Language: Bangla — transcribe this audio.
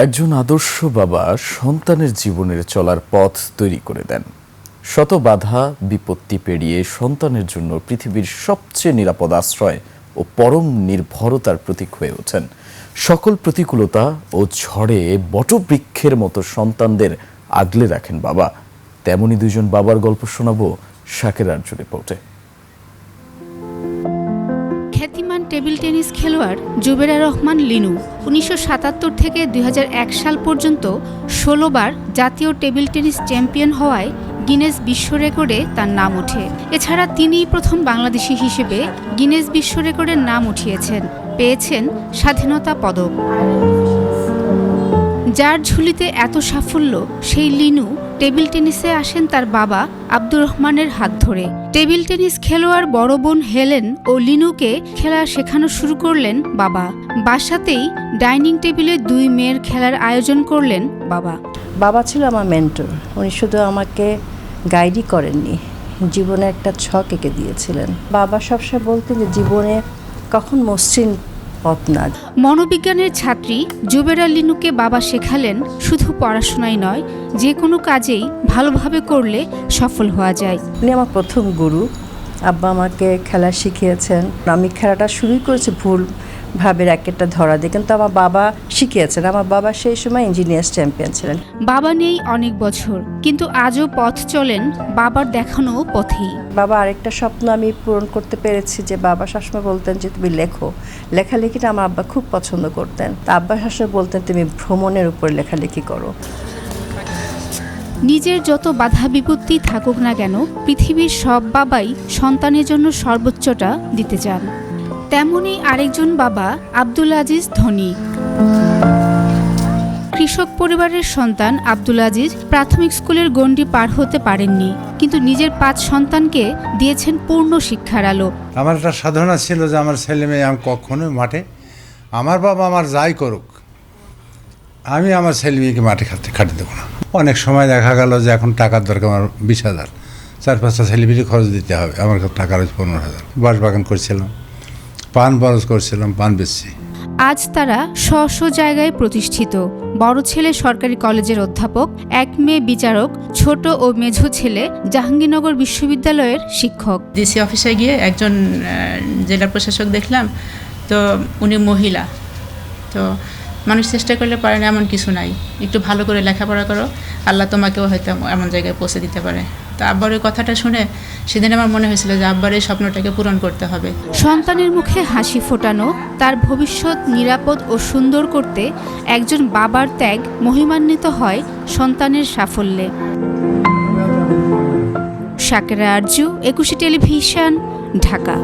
একজন আদর্শ বাবা সন্তানের জীবনের চলার পথ তৈরি করে দেন। শত বাধা বিপত্তি পেরিয়ে সন্তানের জন্য পৃথিবীর সবচেয়ে নিরাপদ আশ্রয় ও পরম নির্ভরতার প্রতীক হয়ে ওঠেন। সকল প্রতিকূলতা ও ঝড়ে বটবৃক্ষের মতো সন্তানদের আগলে রাখেন বাবা। তেমনি দুইজন বাবার গল্প শোনাবো শাকের আরজু রিপোর্টে। খ্যাতিমান টেবিল টেনিস খেলোয়াড় জুবেরা রহমান লিনু ১৯৭৭ থেকে ২০০১ সাল পর্যন্ত ১৬ বার জাতীয় টেবিল টেনিস চ্যাম্পিয়ন হওয়ায় গিনেস বিশ্ব রেকর্ডে তার নাম ওঠে। এছাড়া তিনিই প্রথম বাংলাদেশি হিসেবে গিনেস বিশ্ব রেকর্ডের নাম উঠিয়েছেন। পেয়েছেন স্বাধীনতা পদক। যার ঝুলিতে এত সাফল্য, সেই লিনু টেবিল টেনিসে আসেন তার বাবা আব্দুর রহমানের হাত ধরে। টেবিল টেনিস খেলোয়াড় বড় বোন হেলেন ও লিনুকে খেলা শেখানো শুরু করলেন বাবা। বাসাতেই ডাইনিং টেবিলে দুই মেয়ের খেলার আয়োজন করলেন বাবা। বাবা ছিল আমার মেন্টর। উনি শুধু আমাকে গাইডই করেননি, জীবনে একটা ছক এঁকে দিয়েছিলেন। বাবা সবসময় বলতেন যে জীবনে কখন মসৃণ পথ না। মনোবিজ্ঞানের ছাত্রী জুবেরা লিনুকে বাবা শেখালেন শুধু পড়াশোনাই নয়, যে কোনো কাজেই ভালোভাবে করলে সফল হওয়া যায়। উনি আমার প্রথম গুরু। আব্বা আমাকে খেলা শিখিয়েছেন। আমি খেলাটা শুরুই করেছি ভুলভাবে র্যাকেটটা ধরা দিয়ে, কিন্তু আমার বাবা শিখিয়েছেন। আমার বাবা সেই সময় ইঞ্জিনিয়ার্স চ্যাম্পিয়ন ছিলেন। বাবা নেই অনেক বছর, কিন্তু আজও পথ চলেন বাবার দেখানো পথেই। বাবা আরেকটা স্বপ্ন আমি পূরণ করতে পেরেছি, যে বাবা সবসময় বলতেন যে তুমি লেখো। লেখালেখিটা আমার আব্বা খুব পছন্দ করতেন। তা আব্বা সবসময় বলতেন তুমি ভ্রমণের উপর লেখালেখি করো। নিজের যত বাধা বিপত্তি থাকুক না কেন, পৃথিবীর সব বাবাই সন্তানের জন্য সর্বোচ্চটা দিতে চান। তেমনি আরেকজন বাবা আব্দুল আজিজ ধনী। কৃষক পরিবারের সন্তান আব্দুল আজিজ প্রাথমিক স্কুলের গণ্ডি পার হতে পারেননি, কিন্তু নিজের ৫ সন্তানকে দিয়েছেন পূর্ণ শিক্ষার আলো। আমার একটা সাধনা ছিল যে আমার ছেলে মেয়ে আমি কখনোই মাঠে, আমার বাবা আমার যাই করুক, আমি আমার ছেলে মেয়েকে মাঠে খাটতে দেবো না। অনেক সময় দেখা গেল যে এখন টাকার দরকার, আমার ২০,০০০, ৪-৫টা ছেলেমেয়ে খরচ দিতে হবে, আমার টাকা রয়েছে ১৫,০০০। বাঁশবাগান করছিলাম, পান বরজ করছিলাম, পান বেচছি। আজ তারা স্ব জায়গায় প্রতিষ্ঠিত। বড় ছেলে সরকারি কলেজের অধ্যাপক, এক মেয়ে বিচারক, ছোট ও মেঝো ছেলে জাহাঙ্গীরনগর বিশ্ববিদ্যালয়ের শিক্ষক। ডিসি অফিসে গিয়ে একজন জেলা প্রশাসক দেখলাম, তো উনি মহিলা। তো মানুষ চেষ্টা করলে পারে না এমন কিছু নাই, একটু ভালো করে লেখাপড়া করো, আল্লাহ তোমাকেও হয়তো এমন জায়গায় পৌঁছে দিতে পারে। তো আব্বার ওই কথাটা শুনে সেদিন আমার মনে হয়েছিল যে আব্বার এই স্বপ্নটাকে পূরণ করতে হবে। সন্তানের মুখে হাসি ফোটানো, তার ভবিষ্যৎ নিরাপদ ও সুন্দর করতে একজন বাবার ত্যাগ মহিমান্বিত হয় সন্তানের সাফল্যে। শাকেরা আরজু, ২১ টেলিভিশন, ঢাকা।